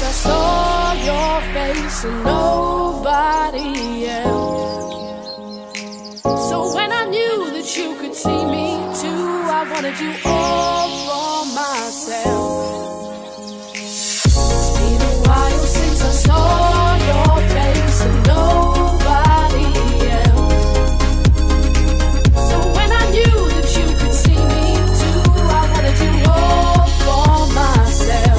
I saw your face and nobody else. So when I knew that you could see me too, I wanted you all for myself. It's been a while since I saw your face and nobody else. So when I knew that you could see me too, I wanted you all for myself.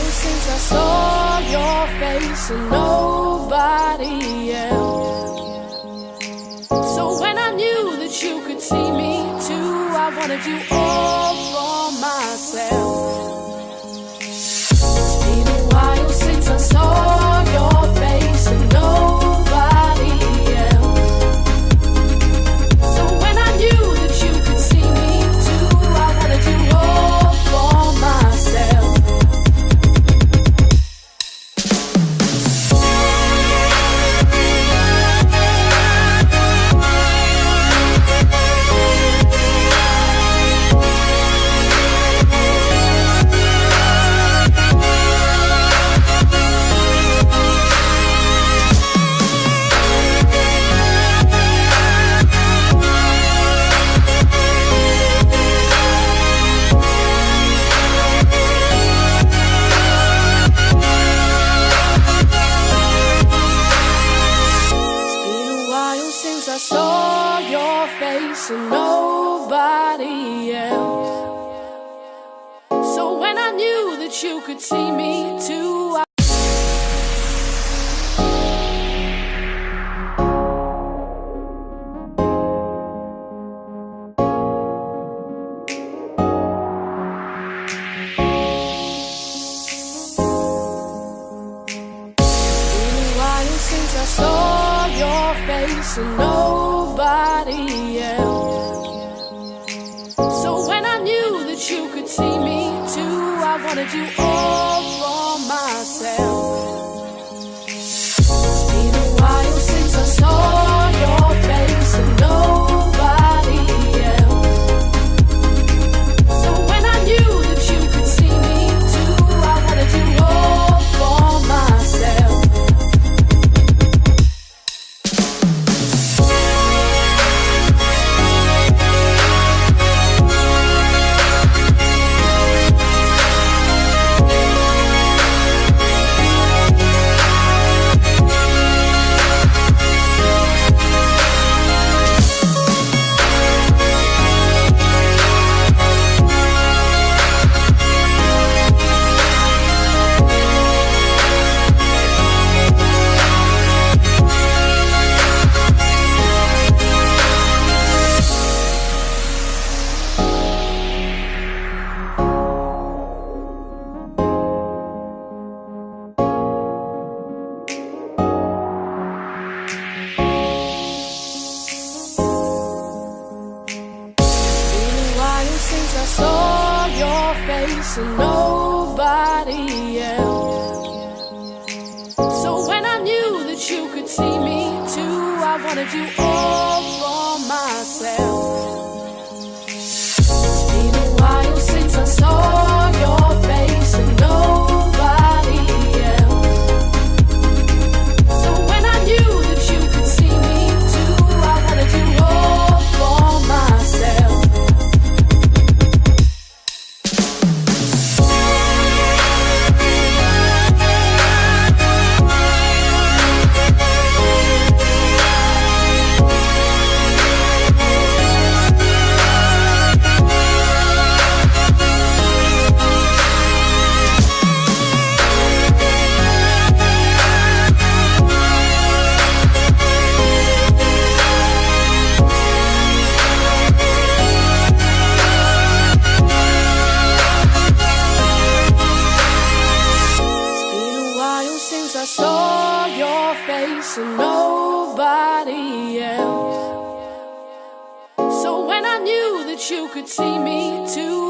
Since I saw your face and nobody else. So when I knew that you could see me too, I wanted you all for myself. It's been a while since I saw your face and nobody else. So when I knew that you could see me too, I wanted you all for myself. I saw your face and nobody else. So when I knew that you could see me too, since I saw your face and nobody else. So when I knew that you could see me too, I wanted you all for myself. It's been a while since I saw your face and nobody else. So when I knew that you could see me too, I wanted you all for myself. Since I saw your face and nobody else. So when I knew that you could see me too, I wanted you all for myself. It's been a while since I saw your face and nobody else. So when I knew that you could see me too, I wanted you all for myself. that you could see me too.